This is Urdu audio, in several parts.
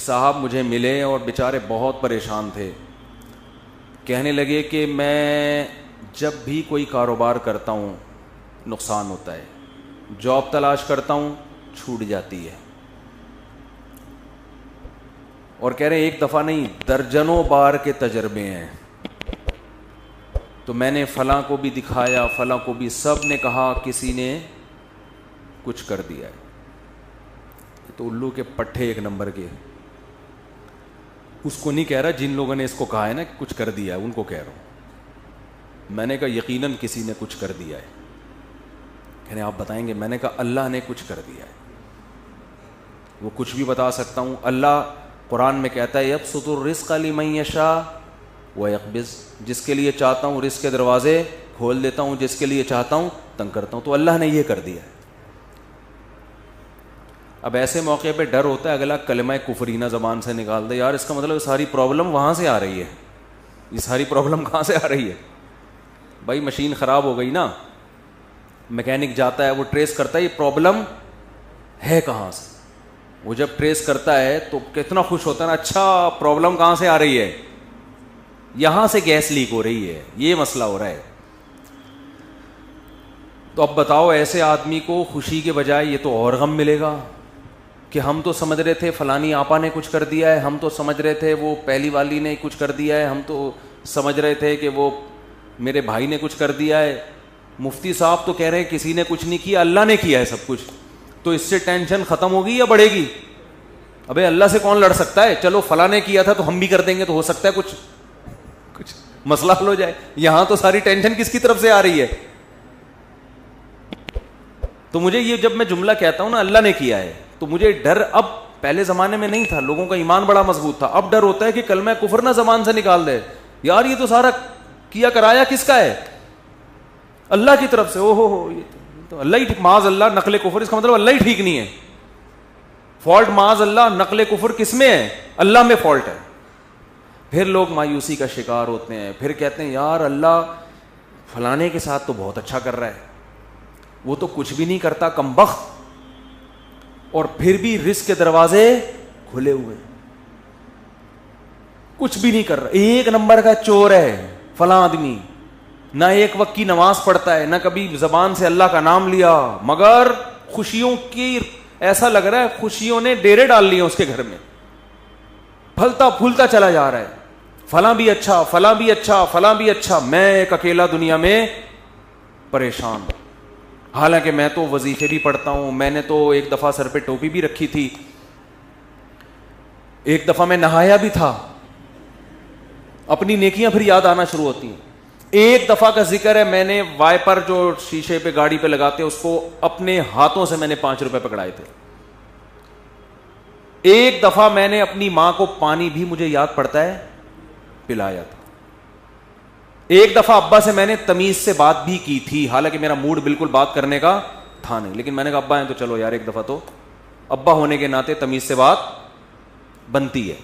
صاحب مجھے ملے اور بیچارے بہت پریشان تھے. کہنے لگے کہ میں جب بھی کوئی کاروبار کرتا ہوں نقصان ہوتا ہے, جاب تلاش کرتا ہوں چھوٹ جاتی ہے, اور کہہ رہے ہیں ایک دفعہ نہیں درجنوں بار کے تجربے ہیں. تو میں نے فلاں کو بھی دکھایا, فلاں کو بھی, سب نے کہا کسی نے کچھ کر دیا ہے. تو الو کے پٹھے ایک نمبر کے. اس کو نہیں کہہ رہا جن لوگوں نے اس کو کہا ہے نا کچھ کر دیا ہے, ان کو کہہ رہا ہوں. میں نے کہا یقیناً کسی نے کچھ کر دیا ہے. کہنے آپ بتائیں گے؟ میں نے کہا اللہ نے کچھ کر دیا ہے. وہ کچھ بھی بتا سکتا ہوں. اللہ قرآن میں کہتا ہے یبسط الرزق لمن یشاء ویقبض, جس کے لیے چاہتا ہوں رزق کے دروازے کھول دیتا ہوں, جس کے لیے چاہتا ہوں تنگ کرتا ہوں. تو اللہ نے یہ کر دیا ہے. اب ایسے موقع پہ ڈر ہوتا ہے اگلا کلمہ کفرینہ زبان سے نکال دے, یار اس کا مطلب ساری پرابلم وہاں سے آ رہی ہے. یہ ساری پرابلم کہاں سے آ رہی ہے؟ بھائی مشین خراب ہو گئی نا, میکینک جاتا ہے وہ ٹریس کرتا ہے یہ پرابلم ہے کہاں سے. وہ جب ٹریس کرتا ہے تو کتنا خوش ہوتا ہے نا, اچھا پرابلم کہاں سے آ رہی ہے, یہاں سے گیس لیک ہو رہی ہے, یہ مسئلہ ہو رہا ہے. تو اب بتاؤ ایسے آدمی کو خوشی کے بجائے یہ تو اور غم ملے گا کہ ہم تو سمجھ رہے تھے فلانی آپا نے کچھ کر دیا ہے, ہم تو سمجھ رہے تھے وہ پہلی والی نے کچھ کر دیا ہے, ہم تو سمجھ رہے تھے کہ وہ میرے بھائی نے کچھ کر دیا ہے. مفتی صاحب تو کہہ رہے ہیں کسی نے کچھ نہیں کیا, اللہ نے کیا ہے سب کچھ. تو اس سے ٹینشن ختم ہوگی یا بڑھے گی؟ ابے اللہ سے کون لڑ سکتا ہے؟ چلو فلاں نے کیا تھا تو ہم بھی کر دیں گے, تو ہو سکتا ہے کچھ مسئلہ حل ہو جائے. یہاں تو ساری ٹینشن کس کی طرف سے آ رہی ہے؟ تو مجھے یہ جب میں جملہ کہتا ہوں نا اللہ نے کیا ہے, تو مجھے ڈر اب, پہلے زمانے میں نہیں تھا, لوگوں کا ایمان بڑا مضبوط تھا. اب ڈر ہوتا ہے کہ کلمہ کفر نہ زبان سے نکال دے. یار یہ تو سارا کیا کرایا کس کا ہے؟ اللہ کی طرف سے. او ہو یہ تو اللہ ہی ٹھیک, معاذ اللہ نقل کفر, اس کا مطلب اللہ ہی ٹھیک نہیں ہے. فالٹ معاذ اللہ نقل کفر کس میں ہے؟ اللہ میں فالٹ ہے. پھر لوگ مایوسی کا شکار ہوتے ہیں, پھر کہتے ہیں یار اللہ فلانے کے ساتھ تو بہت اچھا کر رہا ہے, وہ تو کچھ بھی نہیں کرتا کمبخت, اور پھر بھی رزق کے دروازے کھلے ہوئے, کچھ بھی نہیں کر رہا, ایک نمبر کا چور ہے فلاں آدمی, نہ ایک وقت کی نماز پڑھتا ہے, نہ کبھی زبان سے اللہ کا نام لیا, مگر خوشیوں کی ایسا لگ رہا ہے خوشیوں نے ڈیرے ڈال لیے اس کے گھر میں, پھلتا پھولتا چلا جا رہا ہے. فلاں بھی اچھا, فلاں بھی اچھا, فلاں بھی اچھا, میں ایک اکیلا دنیا میں پریشان. حالانکہ میں تو وظیفے بھی پڑھتا ہوں, میں نے تو ایک دفعہ سر پہ ٹوپی بھی رکھی تھی, ایک دفعہ میں نہایا بھی تھا. اپنی نیکیاں پھر یاد آنا شروع ہوتی ہیں. ایک دفعہ کا ذکر ہے, میں نے وائپر جو شیشے پہ گاڑی پہ لگاتے اس کو اپنے ہاتھوں سے میں نے 5 روپے پکڑائے تھے. ایک دفعہ میں نے اپنی ماں کو پانی بھی مجھے یاد پڑتا ہے پلایا تھا. ایک دفعہ ابا سے میں نے تمیز سے بات بھی کی تھی, حالانکہ میرا موڈ بالکل بات کرنے کا تھا نہیں, لیکن میں نے کہا ابا ہیں تو چلو یار ایک دفعہ تو ابا ہونے کے ناطے تمیز سے بات بنتی ہے.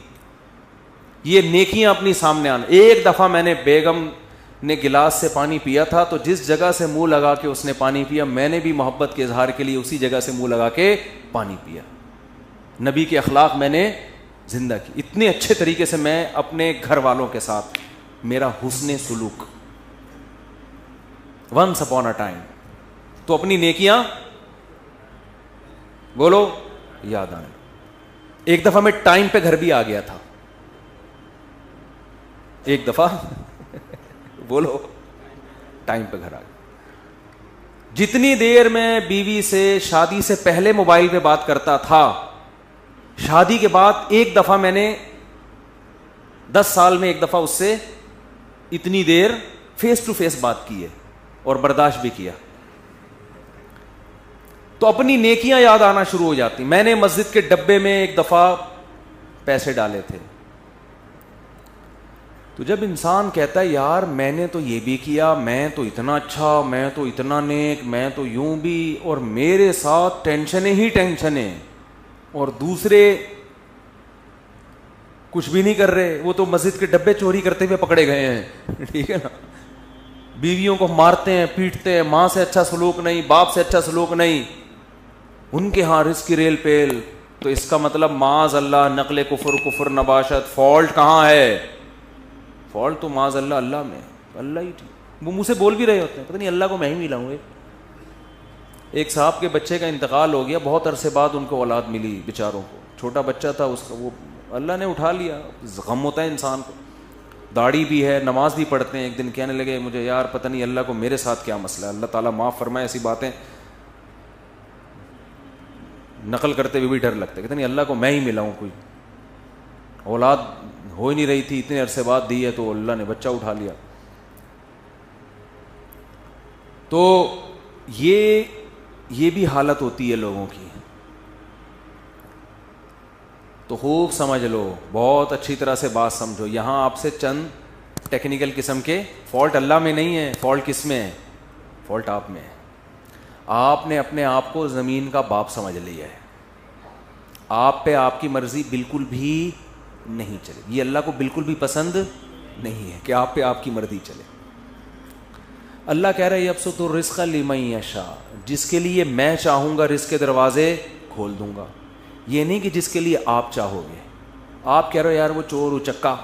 یہ نیکیاں اپنی سامنے آنا. ایک دفعہ میں نے بیگم نے گلاس سے پانی پیا تھا, تو جس جگہ سے منہ لگا کے اس نے پانی پیا, میں نے بھی محبت کے اظہار کے لیے اسی جگہ سے منہ لگا کے پانی پیا. نبی کے اخلاق میں نے زندہ کی. اتنے اچھے طریقے سے میں اپنے گھر والوں کے ساتھ, میرا حسن سلوک ونس اپون اے ٹائم. تو اپنی نیکیاں بولو یاد آئیں. ایک دفعہ میں ٹائم پہ گھر بھی آ گیا تھا, ایک دفعہ بولو ٹائم پہ گھر آ گیا. جتنی دیر میں بیوی سے شادی سے پہلے موبائل پہ بات کرتا تھا, شادی کے بعد ایک دفعہ میں نے 10 سال میں ایک دفعہ اس سے اتنی دیر فیس ٹو فیس بات کی ہے اور برداشت بھی کیا. تو اپنی نیکیاں یاد آنا شروع ہو جاتی. میں نے مسجد کے ڈبے میں ایک دفعہ پیسے ڈالے تھے, تو جب انسان کہتا ہے یار میں نے تو یہ بھی کیا, میں تو اتنا اچھا, میں تو اتنا نیک, میں تو یوں بھی, اور میرے ساتھ ٹینشنیں ہی ٹینشنیں, اور دوسرے کچھ بھی نہیں کر رہے, وہ تو مسجد کے ڈبے چوری کرتے ہوئے پکڑے گئے ہیں. ٹھیک ہے نا, بیویوں کو مارتے ہیں, پیٹتے ہیں, ماں سے اچھا سلوک نہیں, باپ سے اچھا سلوک نہیں, ان کے ہاں رزق کی ریل پیل, تو اس کا مطلب معاذ اللہ نقل کفر، کفر نباشت، فالٹ کہاں ہے؟ فالٹ تو معاذ اللہ اللہ میں، اللہ ہی ٹھیک۔ وہ منہ سے بول بھی رہے ہوتے ہیں پتہ نہیں اللہ کو میں ہی ملاؤں گے۔ ایک صاحب کے بچے کا انتقال ہو گیا، بہت عرصے بعد ان کو اولاد ملی بیچاروں کو، چھوٹا بچہ تھا اس کا، وہ اللہ نے اٹھا لیا۔ غم ہوتا ہے انسان کو، داڑھی بھی ہے، نماز بھی پڑھتے ہیں۔ ایک دن کہنے لگے مجھے یار پتہ نہیں اللہ کو میرے ساتھ کیا مسئلہ ہے، اللہ تعالیٰ معاف فرمائے، ایسی باتیں نقل کرتے ہوئے بھی ڈر لگتا ہے، کہتے نہیں اللہ کو میں ہی ملا ہوں، کوئی اولاد ہو ہی نہیں رہی تھی، اتنے عرصے بعد دی ہے تو اللہ نے بچہ اٹھا لیا۔ تو یہ بھی حالت ہوتی ہے لوگوں کی، تو خوب سمجھ لو، بہت اچھی طرح سے بات سمجھو۔ یہاں آپ سے چند ٹیکنیکل قسم کے فالٹ اللہ میں نہیں ہے، فالٹ کس میں ہے؟ فالٹ آپ میں ہے۔ آپ نے اپنے آپ کو زمین کا باپ سمجھ لیا ہے، آپ پہ آپ کی مرضی بالکل بھی نہیں چلے، یہ اللہ کو بالکل بھی پسند نہیں ہے کہ آپ پہ آپ کی مرضی چلے۔ اللہ کہہ رہا ہے یبسط الرزق لمن یشاء، جس کے لیے میں چاہوں گا رزق کے دروازے کھول دوں گا، یہ نہیں کہ جس کے لیے آپ چاہو گے۔ آپ کہہ رہے ہو یار وہ چور اچکا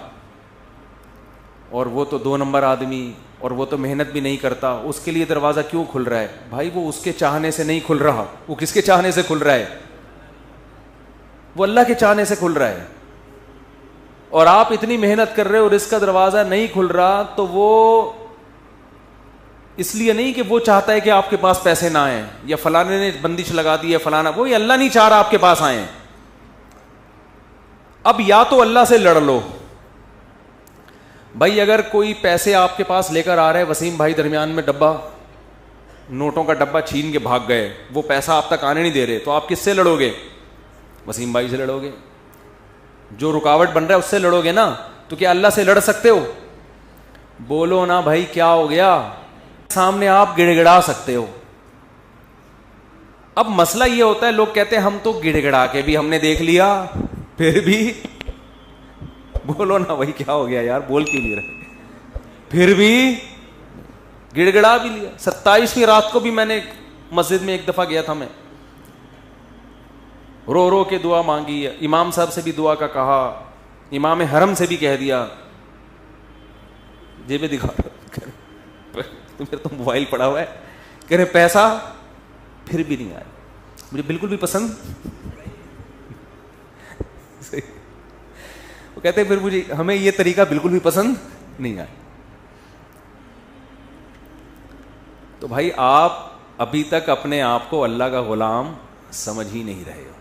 اور وہ تو 2 نمبر آدمی اور وہ تو محنت بھی نہیں کرتا، اس کے لیے دروازہ کیوں کھل رہا ہے؟ بھائی وہ اس کے چاہنے سے نہیں کھل رہا، وہ کس کے چاہنے سے کھل رہا ہے؟ وہ اللہ کے چاہنے سے کھل رہا ہے۔ اور آپ اتنی محنت کر رہے ہو، رزق کا دروازہ نہیں کھل رہا، تو وہ اس لیے نہیں کہ وہ چاہتا ہے کہ آپ کے پاس پیسے نہ آئیں یا فلانے نے بندش لگا دی ہے فلانا، وہ اللہ نہیں چاہ رہا آپ کے پاس آئیں۔ اب یا تو اللہ سے لڑ لو، بھائی اگر کوئی پیسے آپ کے پاس لے کر آ رہے، وسیم بھائی درمیان میں ڈبہ نوٹوں کا ڈبہ چھین کے بھاگ گئے، وہ پیسہ آپ تک آنے نہیں دے رہے، تو آپ کس سے لڑو گے؟ وسیم بھائی سے لڑو گے، جو رکاوٹ بن رہا ہے اس سے لڑو گے نا۔ تو کیا اللہ سے لڑ سکتے ہو؟ بولو نا بھائی کیا ہو گیا؟ سامنے آپ گڑ گڑا سکتے ہو۔ اب مسئلہ یہ ہوتا ہے، لوگ کہتے ہیں ہم تو گڑ گڑا کے بھی ہم نے دیکھ لیا، پھر بھی بولو نا بھائی کیا ہو گیا یار، بول کیوں نہیں رہے؟ پھر بھی گڑ گڑا بھی لیا۔ 27ویں رات کو بھی میں نے مسجد میں ایک دفعہ گیا تھا، میں رو رو کے دعا مانگی، امام صاحب سے بھی دعا کا کہا، امام حرم سے بھی کہہ دیا، جیبیں دکھا تو پھر تو موبائل پڑا ہوا ہے، کہہ رہے پیسہ، پھر بھی نہیں آیا، مجھے بالکل بھی پسند وہ کہتے ہیں پھر مجھے ہمیں یہ طریقہ بالکل بھی پسند نہیں آیا۔ تو بھائی آپ ابھی تک اپنے آپ کو اللہ کا غلام سمجھ ہی نہیں رہے ہو۔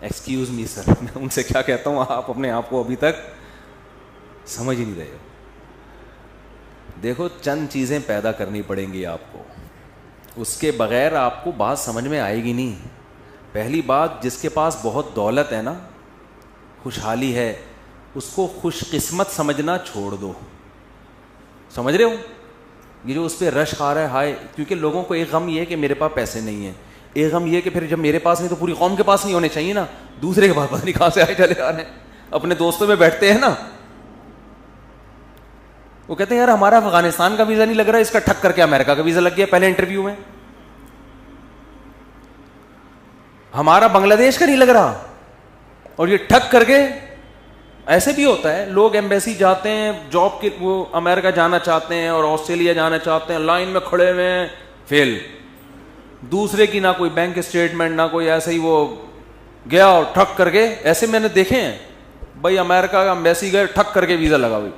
ایکسکیوز می سر، میں ان سے کیا کہتا ہوں، آپ اپنے آپ کو ابھی تک سمجھ ہی نہیں رہے ہو۔ دیکھو چند چیزیں پیدا کرنی پڑیں گی آپ کو، اس کے بغیر آپ کو بات سمجھ میں آئے گی نہیں۔ پہلی بات، جس کے پاس بہت دولت ہے نا، خوشحالی ہے، اس کو خوش قسمت سمجھنا چھوڑ دو۔ سمجھ رہے ہو؟ یہ جو اس پہ رشک آ رہا ہے ہائے، کیونکہ لوگوں کو ایک غم یہ ہے کہ میرے پاس پیسے نہیں ہیں، ایک غم یہ کہ پھر جب میرے پاس نہیں تو پوری قوم کے پاس نہیں ہونے چاہیے نا، دوسرے کے پاس پتہ نہیں کہاں سے آئے چلے آ رہے ہیں۔ اپنے دوستوں میں بیٹھتے ہیں نا، وہ کہتے ہیں یار ہمارا افغانستان کا ویزا نہیں لگ رہا، اس کا ٹھک کر کے امریکہ کا ویزا لگ گیا پہلے انٹرویو میں، ہمارا بنگلہ دیش کا نہیں لگ رہا، اور یہ ٹھک کر کے۔ ایسے بھی ہوتا ہے، لوگ ایمبیسی جاتے ہیں جاب کے، وہ امریکہ جانا چاہتے ہیں اور آسٹریلیا جانا چاہتے ہیں، لائن میں کھڑے ہوئے ہیں، فیل، دوسرے کی نہ کوئی بینک اسٹیٹمنٹ نہ کوئی، ایسے ہی وہ گیا اور ٹھک کر کے۔ ایسے میں نے دیکھے ہیں بھائی، امریکہ کا ایمبیسی گئے، ٹھک کر کے ویزا لگا ہوئی۔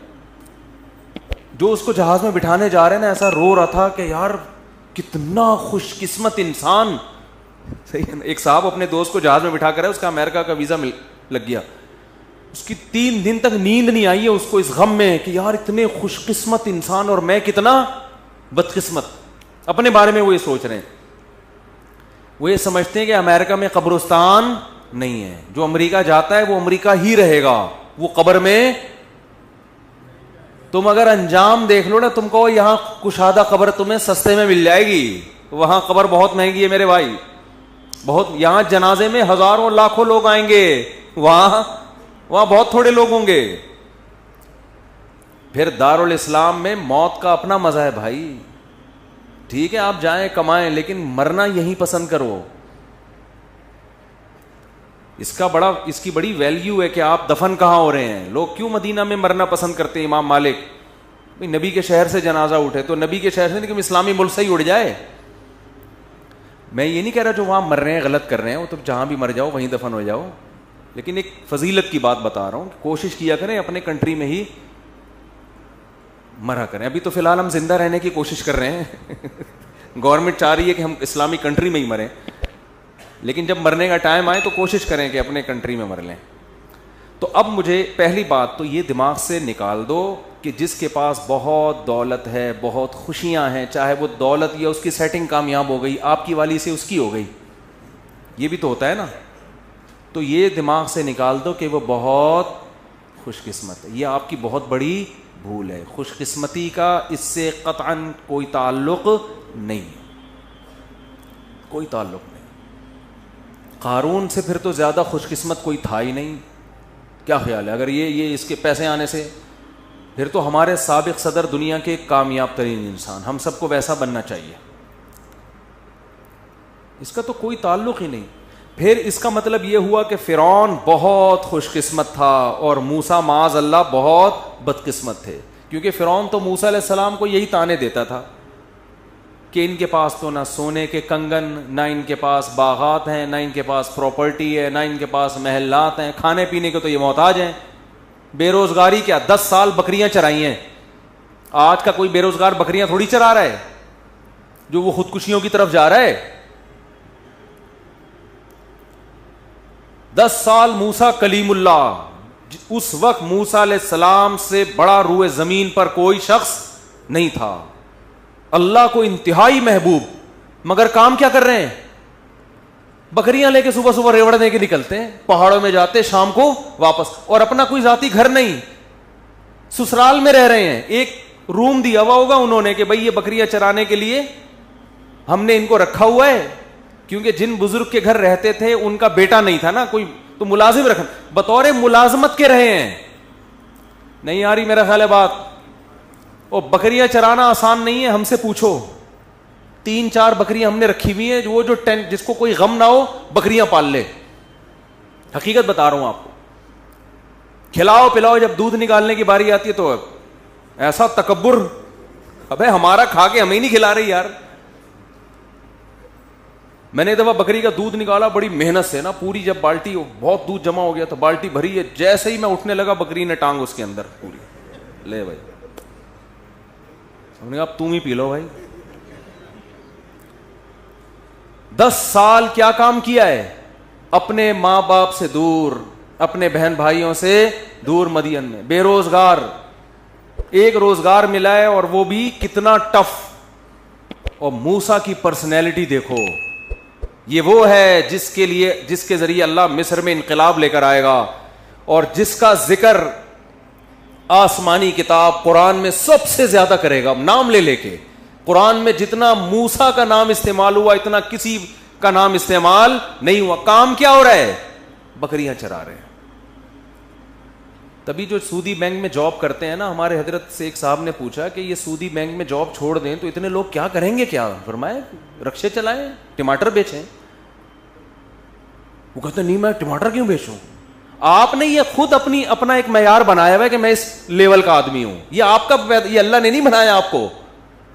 جو اس کو جہاز میں بٹھانے جا رہے ہیں نا، ایسا رو رہا تھا کہ یار کتنا خوش قسمت انسان، صحیح ہے نا۔ ایک صاحب اپنے دوست کو جہاز میں بٹھا کر ہے، اس کا امریکہ کا ویزا لگ گیا، اس کی 3 دن تک نیند نہیں آئی ہے اس کو، اس غم میں کہ یار اتنے خوش قسمت انسان اور میں کتنا بدقسمت۔ اپنے بارے میں وہ یہ سوچ رہے ہیں، وہ یہ سمجھتے ہیں کہ امریکہ میں قبرستان نہیں ہے، جو امریکہ جاتا ہے وہ امریکہ ہی رہے گا، وہ قبر میں۔ تم اگر انجام دیکھ لو نا، تم کو یہاں کشادہ قبر تمہیں سستے میں مل جائے گی، وہاں قبر بہت مہنگی ہے میرے بھائی، بہت۔ یہاں جنازے میں ہزاروں لاکھوں لوگ آئیں گے، وہاں بہت تھوڑے لوگ ہوں گے۔ پھر دارالاسلام میں موت کا اپنا مزہ ہے بھائی، ٹھیک ہے آپ جائیں کمائیں، لیکن مرنا یہیں پسند کرو۔ اس کی بڑی ویلیو ہے کہ آپ دفن کہاں ہو رہے ہیں. لوگ کیوں مدینہ میں مرنا پسند کرتے ہیں؟ امام مالک بھائی نبی کے شہر سے جنازہ اٹھے تو نبی کے شہر سے نہیں کہ اسلامی ملک سے ہی اڑ جائے. میں یہ نہیں کہہ رہا جو وہاں مر رہے ہیں غلط کر رہے ہیں, وہ تو جہاں بھی مر جاؤ وہیں دفن ہو جاؤ, لیکن ایک فضیلت کی بات بتا رہا ہوں کہ کوشش کیا کریں اپنے کنٹری میں ہی مرا کریں. ابھی تو فی الحال ہم زندہ رہنے کی کوشش کر رہے ہیں, گورنمنٹ چاہ رہی ہے کہ ہم اسلامی کنٹری میں ہی مریں, لیکن جب مرنے کا ٹائم آئے تو کوشش کریں کہ اپنے کنٹری میں مر لیں. تو اب مجھے پہلی بات تو یہ دماغ سے نکال دو کہ جس کے پاس بہت دولت ہے, بہت خوشیاں ہیں, چاہے وہ دولت یا اس کی سیٹنگ کامیاب ہو گئی, آپ کی والی سے اس کی ہو گئی, یہ بھی تو ہوتا ہے نا, تو یہ دماغ سے نکال دو کہ وہ بہت خوش قسمت ہے. یہ آپ کی بہت بڑی بھول ہے. خوش قسمتی کا اس سے قطعاً کوئی تعلق نہیں, کوئی تعلق نہیں. قارون سے پھر تو زیادہ خوش قسمت کوئی تھا ہی نہیں. کیا خیال ہے اگر یہ اس کے پیسے آنے سے, پھر تو ہمارے سابق صدر دنیا کے کامیاب ترین انسان, ہم سب کو ویسا بننا چاہیے. اس کا تو کوئی تعلق ہی نہیں. پھر اس کا مطلب یہ ہوا کہ فرعون بہت خوش قسمت تھا اور موسیٰ معاذ اللہ بہت بدقسمت تھے, کیونکہ فرعون تو موسیٰ علیہ السلام کو یہی تانے دیتا تھا کہ ان کے پاس تو نہ سونے کے کنگن, نہ ان کے پاس باغات ہیں, نہ ان کے پاس پراپرٹی ہے, نہ ان کے پاس محلات ہیں, کھانے پینے کے تو یہ محتاج ہیں. بے روزگاری کیا 10 سال بکریاں چرائی ہیں. آج کا کوئی بے روزگار بکریاں تھوڑی چرا رہا ہے جو وہ خودکشیوں کی طرف جا رہا ہے. 10 سال موسیٰ کلیم اللہ, اس وقت موسیٰ علیہ السلام سے بڑا روئے زمین پر کوئی شخص نہیں تھا, اللہ کو انتہائی محبوب, مگر کام کیا کر رہے ہیں؟ بکریاں لے کے صبح صبح ریوڑنے کے نکلتے ہیں, پہاڑوں میں جاتے, شام کو واپس, اور اپنا کوئی ذاتی گھر نہیں, سسرال میں رہ رہے ہیں. ایک روم دیا ہوا ہوگا انہوں نے کہ بھئی یہ بکریاں چرانے کے لیے ہم نے ان کو رکھا ہوا ہے, کیونکہ جن بزرگ کے گھر رہتے تھے ان کا بیٹا نہیں تھا نا کوئی, تو ملازم رکھنا, بطور ملازمت کے رہے ہیں. نہیں آ رہی میرا خیال ہے بات؟ اور بکریاں چرانا آسان نہیں ہے, ہم سے پوچھو. 3-4 بکریاں ہم نے رکھی ہوئی ہیں, وہ جو جس کو کوئی غم نہ ہو بکریاں پال لے. حقیقت بتا رہا ہوں آپ کو. کھلاؤ پلاؤ, جب دودھ نکالنے کی باری آتی ہے تو ایسا تکبر, ابے ہمارا کھا کے ہمیں نہیں کھلا رہی یار. میں نے ایک دفعہ بکری کا دودھ نکالا بڑی محنت سے نا, پوری جب بالٹی بہت دودھ جمع ہو گیا تو بالٹی بھری ہے, جیسے ہی میں اٹھنے لگا بکری نے ٹانگ اس کے اندر پوری, لے بھائی, ہم نے کہا اب تم ہی پی لو بھائی. 10 سال کیا کام کیا ہے؟ اپنے ماں باپ سے دور, اپنے بہن بھائیوں سے دور, مدین میں بے روزگار. ایک روزگار ملا ہے اور وہ بھی کتنا ٹف. اور موسیٰ کی پرسنالٹی دیکھو, یہ وہ ہے جس کے ذریعے اللہ مصر میں انقلاب لے کر آئے گا, اور جس کا ذکر آسمانی کتاب قرآن میں سب سے زیادہ کرے گا, نام لے لے کے. قرآن میں جتنا موسیٰ کا نام استعمال ہوا اتنا کسی کا نام استعمال نہیں ہوا. کام کیا ہو رہا ہے؟ بکریاں چرا رہے ہیں. تبھی جو سودی بینک میں جاب کرتے ہیں نا, ہمارے حضرت سے ایک صاحب نے پوچھا کہ یہ سودی بینک میں جاب چھوڑ دیں تو اتنے لوگ کیا کریں گے؟ کیا فرمائے, رکشے چلائیں, ٹماٹر بیچیں. وہ کہتے نہیں میں ٹماٹر کیوں بیچوں. آپ نے یہ خود اپنا ایک معیار بنایا ہوا ہے کہ میں اس لیول کا آدمی ہوں. یہ آپ کا, یہ اللہ نے نہیں بنایا آپ کو.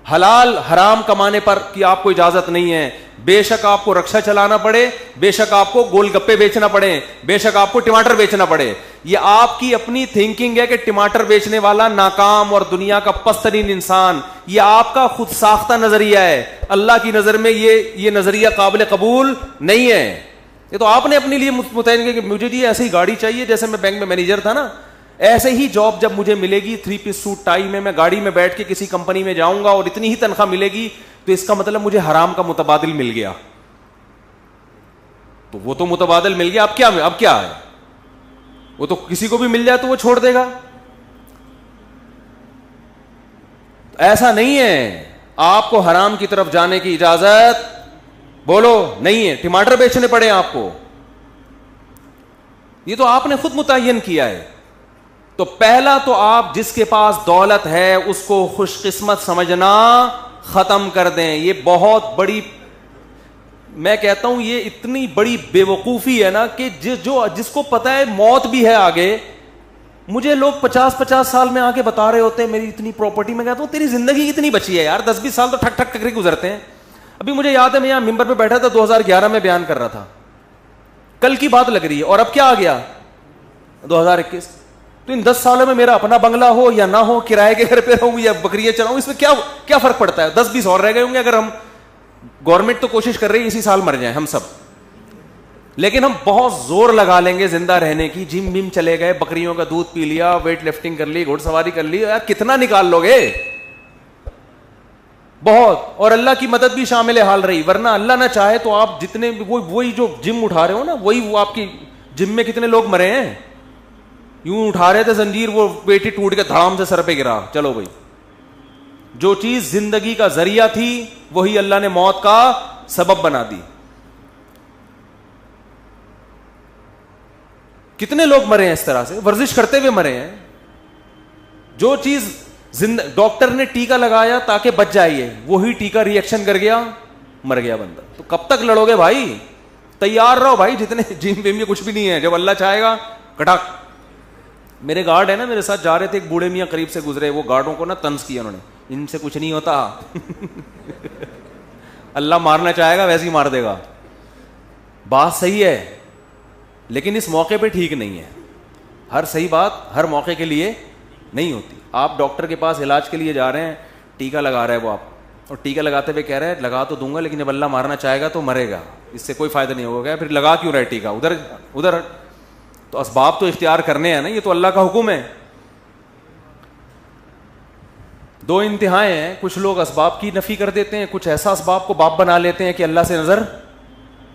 حلال حرام کمانے پر کی آپ کو اجازت نہیں ہے. بے شک آپ کو رکشہ چلانا پڑے, بے شک آپ کو گول گپے بیچنا پڑے, بے شک آپ کو ٹماٹر بیچنا پڑے. یہ آپ کی اپنی تھنکنگ ہے کہ ٹماٹر بیچنے والا ناکام اور دنیا کا پست ترین انسان. یہ آپ کا خود ساختہ نظریہ ہے. اللہ کی نظر میں یہ نظریہ قابل قبول نہیں ہے. یہ تو آپ نے اپنے لیے متعین کیا کہ مجھے جی ایسی گاڑی چاہیے, جیسے میں بینک میں مینیجر تھا نا, ایسے ہی جاب جب مجھے ملے گی 3 پیس سوٹ ٹائی میں گاڑی میں بیٹھ کے کسی کمپنی میں جاؤں گا اور اتنی ہی تنخواہ ملے گی, تو اس کا مطلب مجھے حرام کا متبادل مل گیا. تو وہ تو متبادل مل گیا, اب کیا ہے؟ وہ تو کسی کو بھی مل جائے تو وہ چھوڑ دے گا. ایسا نہیں ہے. آپ کو حرام کی طرف جانے کی اجازت بولو نہیں ہے. ٹماٹر بیچنے پڑے آپ کو, یہ تو آپ نے خود متعین کیا ہے. تو پہلا تو آپ جس کے پاس دولت ہے اس کو خوش قسمت سمجھنا ختم کر دیں. یہ بہت بڑی میں کہتا ہوں یہ اتنی بڑی بے وقوفی ہے نا کہ جس کو پتا ہے موت بھی ہے آگے. مجھے لوگ 50 سال میں آ کے بتا رہے ہوتے ہیں میری اتنی پراپرٹی. میں کہتا ہوں تیری زندگی کتنی بچی ہے یار, 10-20 سال تو ٹھک ٹھک ٹک کر گزرتے ہیں. ابھی مجھے یاد ہے میں یہاں ممبر پہ بیٹھا تھا 2011 میں بیان کر رہا تھا, کل کی بات لگ رہی ہے, اور اب کیا آ گیا 2021. تو ان 10 سالوں میں میرا اپنا بنگلہ ہو یا نہ ہو, کرائے کے گھر پہ رہوں یا بکریاں چلاؤں, اس میں کیا فرق پڑتا ہے؟ 10-20 اور رہ گئے ہوں گے اگر ہم. گورنمنٹ تو کوشش کر رہی ہے اسی سال مر جائیں ہم سب, لیکن ہم بہت زور لگا لیں گے زندہ رہنے کی. جم چلے گئے, بکریوں کا دودھ پی لیا, ویٹ لفٹنگ کر لی, گھوڑ سواری کر لی, یار کتنا نکال لو گے؟ بہت. اور اللہ کی مدد بھی شامل حال رہی, ورنہ اللہ نہ چاہے تو آپ جتنے وہی جو جم اٹھا رہے ہو نا, وہی وہ آپ کی جم میں کتنے لوگ مرے ہیں. یوں اٹھا رہے تھے زنجیر, وہ پیٹی ٹوٹ کے دھڑام سے سر پہ گرا. چلو بھائی, جو چیز زندگی کا ذریعہ تھی وہی اللہ نے موت کا سبب بنا دی. کتنے لوگ مرے ہیں اس طرح سے, ورزش کرتے ہوئے مرے ہیں. جو چیز ڈاکٹر نے ٹیکا لگایا تاکہ بچ جائیے, وہی ٹیکا ری ایکشن کر گیا, مر گیا بندہ. تو کب تک لڑو گے بھائی؟ تیار رہو بھائی. جتنے جم ویم میں کچھ بھی نہیں ہے, جب اللہ چاہے گا کٹاک. میرے گارڈ ہے نا, میرے ساتھ جا رہے تھے, ایک بوڑھے میاں قریب سے گزرے, وہ گارڈوں کو نا طنز کیا انہوں نے, ان سے کچھ نہیں ہوتا اللہ مارنا چاہے گا ویسے ہی مار دے گا. بات صحیح ہے, لیکن اس موقع پہ ٹھیک نہیں ہے. ہر صحیح بات ہر موقع کے لیے نہیں ہوتی. آپ ڈاکٹر کے پاس علاج کے لیے جا رہے ہیں, ٹیکا لگا رہا ہے وہ آپ, اور ٹیکا لگاتے ہوئے کہہ رہے ہیں لگا تو دوں گا لیکن جب اللہ مارنا چاہے گا تو مرے گا, اس سے کوئی فائدہ نہیں ہوگا. پھر لگا کیوں رہے ٹیکا ادھر؟ تو اسباب تو اختیار کرنے ہیں نا, یہ تو اللہ کا حکم ہے. دو انتہائیں ہیں, کچھ لوگ اسباب کی نفی کر دیتے ہیں, کچھ ایسا اسباب کو باپ بنا لیتے ہیں کہ اللہ سے نظر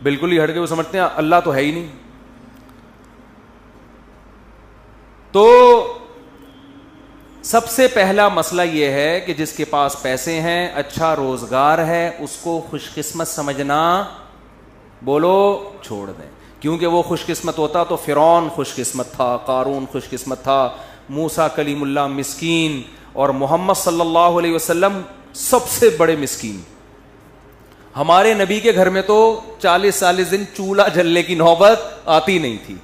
بالکل ہی ہٹ کے وہ سمجھتے ہیں اللہ تو ہے ہی نہیں. تو سب سے پہلا مسئلہ یہ ہے کہ جس کے پاس پیسے ہیں, اچھا روزگار ہے, اس کو خوش قسمت سمجھنا بولو چھوڑ دیں. کیونکہ وہ خوش قسمت ہوتا تو فرعون خوش قسمت تھا, قارون خوش قسمت تھا, موسیٰ کلیم اللہ مسکین, اور محمد صلی اللہ علیہ وسلم سب سے بڑے مسکین. ہمارے نبی کے گھر میں تو 40 دن چولہا جلنے کی نوبت آتی نہیں تھی.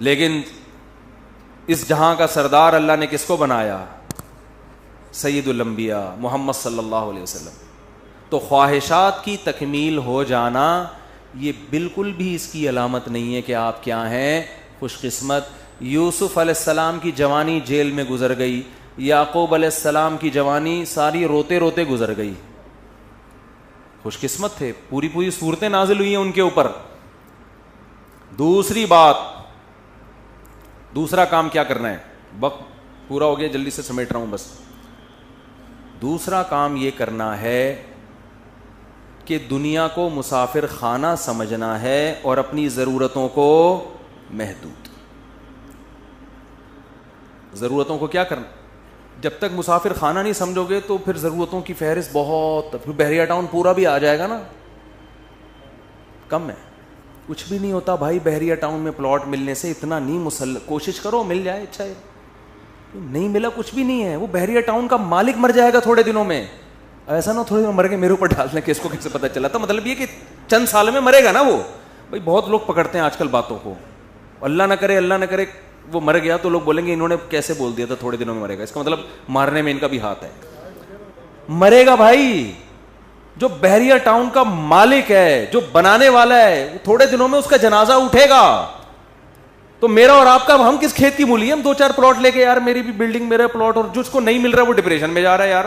لیکن اس جہاں کا سردار اللہ نے کس کو بنایا؟ سید الانبیاء محمد صلی اللہ علیہ وسلم. تو خواہشات کی تکمیل ہو جانا یہ بالکل بھی اس کی علامت نہیں ہے کہ آپ کیا ہیں خوش قسمت. یوسف علیہ السلام کی جوانی جیل میں گزر گئی, یعقوب علیہ السلام کی جوانی ساری روتے روتے گزر گئی. خوش قسمت تھے, پوری صورتیں نازل ہوئی ہیں ان کے اوپر. دوسری بات, دوسرا کام کیا کرنا ہے, وقت پورا ہو گیا جلدی سے سمیٹ رہا ہوں بس. دوسرا کام یہ کرنا ہے کہ دنیا کو مسافر خانہ سمجھنا ہے اور اپنی ضرورتوں کو محدود. ضرورتوں کو کیا کرنا؟ جب تک مسافر خانہ نہیں سمجھو گے تو پھر ضرورتوں کی فہرست بہت, پھر بحریہ ٹاؤن پورا بھی آ جائے گا نا, کم ہے. کچھ بھی نہیں ہوتا بھائی بحریہ ٹاؤن میں پلاٹ ملنے سے, اتنا نہیں کوشش کرو مل جائے, اچھا ہے. نہیں ملا کچھ بھی نہیں ہے, وہ بحریہ ٹاؤن کا مالک مر جائے گا تھوڑے دنوں میں. ایسا نہ تھوڑے دنوں مر کے میرے اوپر ڈال دیں کہ اس کو کیسے پتہ چلا تھا. مطلب یہ کہ چند سال میں مرے گا نا وہ. بھائی بہت لوگ پکڑتے ہیں آج کل باتوں کو, اللہ نہ کرے وہ مر گیا تو لوگ بولیں گے انہوں نے کیسے بول دیا تھا تھوڑے دنوں میں مرے گا. اس کا مطلب مارنے میں ان کا بھی ہاتھ ہے. مرے گا بھائی. جو بحریہ ٹاؤن کا مالک ہے, جو بنانے والا ہے, تھوڑے دنوں میں اس کا جنازہ اٹھے گا. تو میرا اور آپ کا, ہم کس کھیت کی مولی ہیں؟ ہم 2-4 پلاٹ لے کے, یار میری بھی بلڈنگ میرا پلاٹ, اور جس کو نہیں مل رہا وہ ڈپریشن میں جا رہا ہے. یار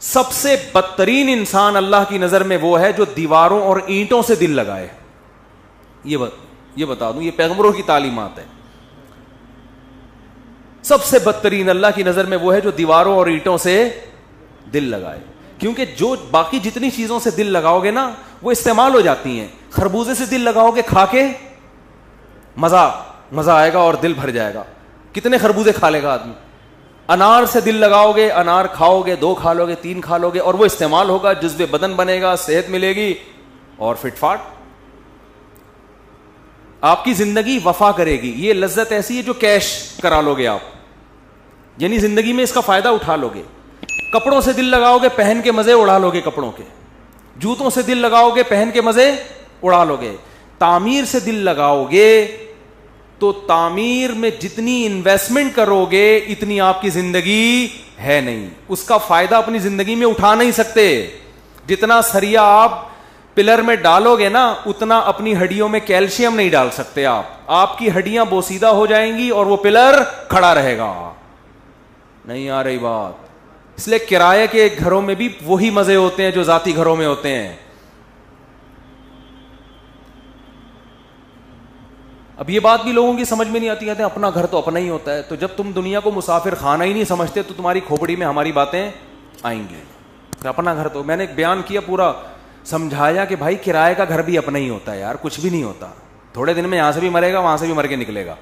سب سے بدترین انسان اللہ کی نظر میں وہ ہے جو دیواروں اور اینٹوں سے دل لگائے. یہ بتا دوں, یہ پیغمبروں کی تعلیمات ہے. سب سے بدترین اللہ کی نظر میں وہ ہے جو دیواروں اور اینٹوں سے دل لگائے. کیونکہ جو باقی جتنی چیزوں سے دل لگاؤ گے نا وہ استعمال ہو جاتی ہیں. خربوزے سے دل لگاؤ گے, کھا کے مزہ آئے گا اور دل بھر جائے گا, کتنے خربوزے کھا لے گا آدمی. انار سے دل لگاؤ گے, انار کھاؤ گے, 2 کھا لو گے, 3 کھا لو گے, اور وہ استعمال ہوگا, جذب بدن بنے گا, صحت ملے گی اور فٹ فاٹ. آپ کی زندگی وفا کرے گی. یہ لذت ایسی ہے جو کیش کرا لو گے آپ. یعنی زندگی میں اس کا فائدہ اٹھا لو گے. کپڑوں سے دل لگاؤ گے, پہن کے مزے اڑا لو گے کپڑوں کے. جوتوں سے دل لگاؤ گے, پہن کے مزے اڑا لو گے. تعمیر سے دل لگاؤ گے تو تعمیر میں جتنی انویسٹمنٹ کرو گے اتنی آپ کی زندگی ہے نہیں, اس کا فائدہ اپنی زندگی میں اٹھا نہیں سکتے. جتنا سریا آپ پلر میں ڈالو گے نا اتنا اپنی ہڈیوں میں کیلشیم نہیں ڈال سکتے آپ کی ہڈیاں بوسیدہ ہو جائیں گی اور وہ پلر کھڑا رہے گا. نہیں آ رہی بات؟ اس لیے کرائے کے گھروں میں بھی وہی مزے ہوتے ہیں جو ذاتی گھروں میں ہوتے ہیں. اب یہ بات بھی لوگوں کی سمجھ میں نہیں آتی, کہتے ہیں اپنا گھر تو اپنا ہی ہوتا ہے. تو جب تم دنیا کو مسافر خانہ ہی نہیں سمجھتے تو تمہاری کھوپڑی میں ہماری باتیں آئیں گی. اپنا گھر تو میں نے بیان کیا, پورا سمجھایا کہ بھائی کرائے کا گھر بھی اپنا ہی ہوتا ہے یار, کچھ بھی نہیں ہوتا. تھوڑے دن میں یہاں سے بھی مرے گا وہاں سے بھی مر کے نکلے گا.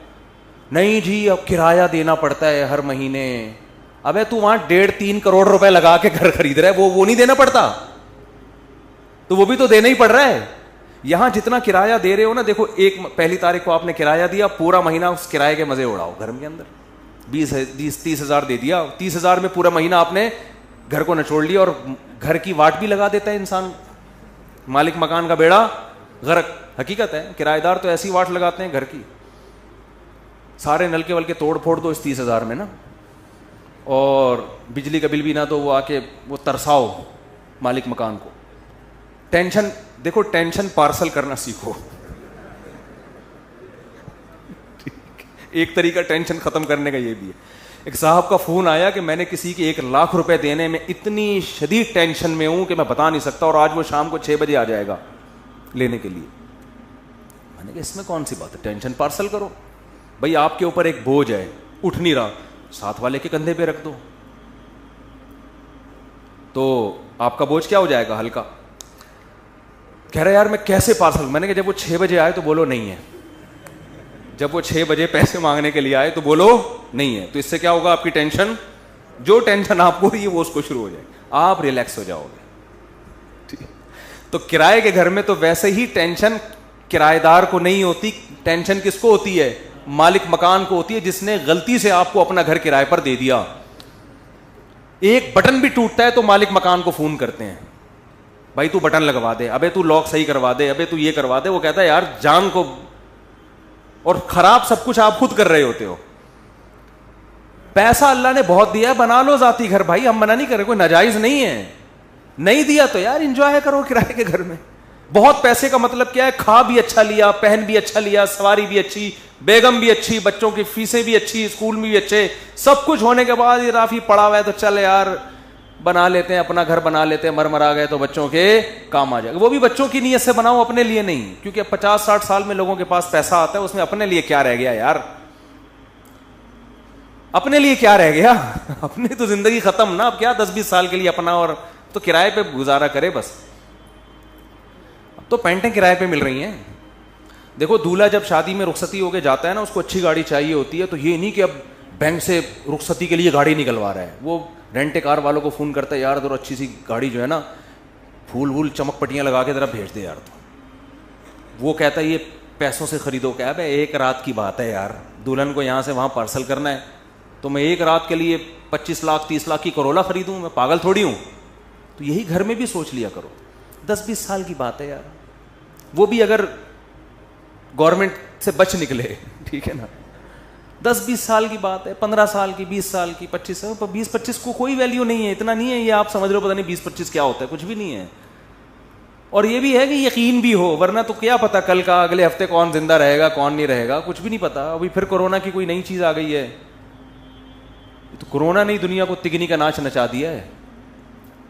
نہیں جی اب کرایہ دینا پڑتا ہے ہر مہینے. ابے تو وہاں 1.5-3 کروڑ روپے لگا کے گھر خرید رہا ہے, وہ نہیں دینا پڑتا؟ تو وہ بھی تو دینا ہی پڑ رہا ہے. یہاں جتنا کرایہ دے رہے ہو نا, دیکھو ایک پہلی تاریخ کو آپ نے کرایہ دیا, پورا مہینہ اس کرایے کے مزے اڑاؤ گھر کے اندر. 20-30 ہزار دے دیا, 30 ہزار میں پورا مہینہ آپ نے گھر کو نچوڑ لیا. اور گھر کی واٹ بھی لگا دیتا ہے انسان, مالک مکان کا بیڑا غرق. حقیقت ہے, کرایہ دار تو ایسی واٹ لگاتے ہیں گھر کی, سارے نلکے ولکے توڑ پھوڑ دو اس 30 ہزار میں نا, اور بجلی کا بل بھی نہ دو, وہ آ کے وہ ترساؤ مالک مکان کو. ٹینشن دیکھو, ٹینشن پارسل کرنا سیکھو. ایک طریقہ ٹینشن ختم کرنے کا یہ بھی ہے. ایک صاحب کا فون آیا کہ میں نے کسی کے 1 لاکھ روپے دینے میں اتنی شدید ٹینشن میں ہوں کہ میں بتا نہیں سکتا, اور آج وہ شام کو 6 بجے آ جائے گا لینے کے لیے. میں نے کہا اس میں کون سی بات ہے, ٹینشن پارسل کرو. بھائی آپ کے اوپر ایک بوجھ ہے, اٹھ نہیں رہا, ساتھ والے کے کندھے پہ رکھ دو تو آپ کا بوجھ کیا ہو جائے گا, ہلکا. کہہ رہے یار میں کیسے پارسل. میں نے کہا جب وہ 6 بجے آئے تو بولو نہیں ہے, جب وہ 6 بجے پیسے مانگنے کے لیے آئے تو بولو نہیں ہے. تو اس سے کیا ہوگا, آپ کی ٹینشن, جو ٹینشن آپ کو ہوئی ہے وہ اس کو شروع ہو جائے گی, آپ ریلیکس ہو جاؤ گے. تو کرائے کے گھر میں تو ویسے ہی ٹینشن کرایہ دار کو نہیں ہوتی, ٹینشن کس کو ہوتی ہے, مالک مکان کو ہوتی ہے, جس نے غلطی سے آپ کو اپنا گھر کرائے پر دے دیا. ایک بٹن بھی ٹوٹتا ہے تو مالک مکان کو فون کرتے ہیں, بھائی تو بٹن لگوا دے, ابے تو لاک صحیح کروا دے, ابے تو یہ کروا دے. وہ کہتا ہے یار جان کو, اور خراب سب کچھ آپ خود کر رہے ہوتے ہو. پیسہ اللہ نے بہت دیا ہے, بنا لو ذاتی گھر بھائی, ہم منع نہیں کر رہے, کوئی ناجائز نہیں ہے. نہیں دیا تو یار انجوائے کرو کرائے کے گھر میں. بہت پیسے کا مطلب کیا ہے, کھا بھی اچھا لیا, پہن بھی اچھا لیا, سواری بھی اچھی, بیگم بھی اچھی, بچوں کی فیسیں بھی اچھی, اسکول میں بھی اچھے, سب کچھ ہونے کے بعد یہ رافی پڑا ہوا ہے تو چل یار بنا لیتے ہیں, اپنا گھر بنا لیتے ہیں, مر آ گئے تو بچوں کے کام آ جائے گا. وہ بھی بچوں کی نیت سے بناؤ, اپنے لیے نہیں, کیونکہ 50-60 سال میں لوگوں کے پاس پیسہ آتا ہے, اس میں اپنے لیے کیا رہ گیا یار, اپنے لیے کیا رہ گیا, اپنی تو زندگی ختم نا. اب کیا 10-20 سال کے لیے اپنا, اور تو کرائے پہ گزارا کرے بس. اب تو پینٹیں کرائے پہ مل رہی ہیں. دیکھو دولہا جب شادی میں رخصتی ہو کے جاتا ہے نا, اس کو اچھی گاڑی چاہیے ہوتی ہے, تو یہ نہیں کہ اب بینک سے رخصتی کے لیے گاڑی نکلوا رہا ہے, وہ رینٹ کار والوں کو فون کرتا ہے, یار ذرا اچھی سی گاڑی جو ہے نا, پھول وول چمک پٹیاں لگا کے ذرا بھیج دے یار. تو وہ کہتا ہے یہ پیسوں سے خریدو کیا ہے, ایک رات کی بات ہے یار, دلہن کو یہاں سے وہاں پارسل کرنا ہے, تو میں ایک رات کے لیے 25 لاکھ 30 لاکھ کی کرولا خریدوں, میں پاگل تھوڑی ہوں. تو یہی گھر میں بھی سوچ لیا کرو, 10-20 سال کی بات ہے یار, وہ بھی اگر گورنمنٹ سے بچ نکلے, ٹھیک ہے نا, 10-20 سال کی بات ہے, 15 سال کی, 20 سال کی, 25 کو کوئی ویلیو نہیں ہے, اتنا نہیں ہے یہ آپ سمجھ رہے ہو, پتہ نہیں 20-25 کیا ہوتا ہے, کچھ بھی نہیں ہے. اور یہ بھی ہے کہ یقین بھی ہو, ورنہ تو کیا پتا کل کا اگلے ہفتے کون زندہ رہے گا کون نہیں رہے گا, کچھ بھی نہیں پتا. ابھی پھر کورونا کی کوئی نئی چیز آ گئی ہے, تو کورونا نے دنیا کو تگنی کا ناچ نچا دیا ہے,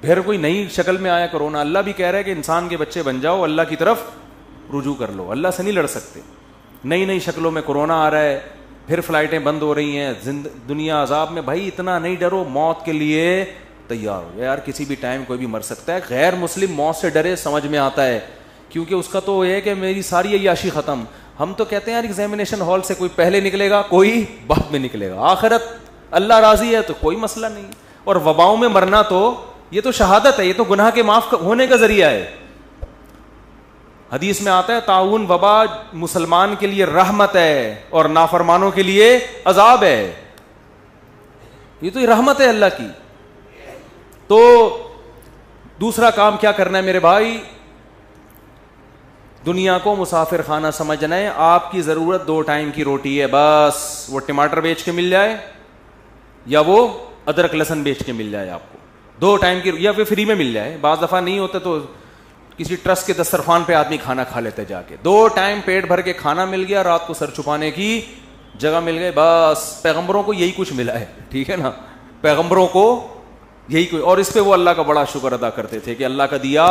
پھر کوئی نئی شکل میں آیا کورونا. اللہ بھی کہہ رہا ہے کہ انسان کے بچے بن جاؤ, اللہ کی طرف رجوع کر لو, اللہ سے نہیں لڑ سکتے. نئی شکلوں میں کورونا آ رہا ہے, پھر فلائٹیں بند ہو رہی ہیں, دنیا عذاب میں. بھائی اتنا نہیں ڈرو, موت کے لیے تیار ہو یار, کسی بھی ٹائم کوئی بھی مر سکتا ہے. غیر مسلم موت سے ڈرے, سمجھ میں آتا ہے, کیونکہ اس کا تو یہ ہے کہ میری ساری عیاشی ختم. ہم تو کہتے ہیں یار ایگزامینیشن ہال سے کوئی پہلے نکلے گا, کوئی بعد میں نکلے گا, آخرت اللہ راضی ہے تو کوئی مسئلہ نہیں. اور وباؤں میں مرنا تو یہ تو شہادت ہے, یہ تو گناہ کے معاف ہونے کا ذریعہ ہے. حدیث میں آتا ہے طاعون وبا مسلمان کے لیے رحمت ہے اور نافرمانوں کے لیے عذاب ہے. یہ تو رحمت ہے اللہ کی. تو دوسرا کام کیا کرنا ہے میرے بھائی؟ دنیا کو مسافر خانہ سمجھنا ہے. آپ کی ضرورت 2 ٹائم کی روٹی ہے بس. وہ ٹماٹر بیچ کے مل جائے یا وہ ادرک لہسن بیچ کے مل جائے آپ کو. 2 ٹائم کی, یا پھر فری میں مل جائے. بعض دفعہ نہیں ہوتا تو کسی ٹرسٹ کے دسترخوان پہ آدمی کھانا کھا لیتے جا کے. 2 ٹائم پیٹ بھر کے کھانا مل گیا, رات کو سر چھپانے کی جگہ مل گئی, بس. پیغمبروں کو یہی کچھ ملا ہے, ٹھیک ہے نا, پیغمبروں کو یہی کوئی. اور اس پہ وہ اللہ کا بڑا شکر ادا کرتے تھے کہ اللہ کا دیا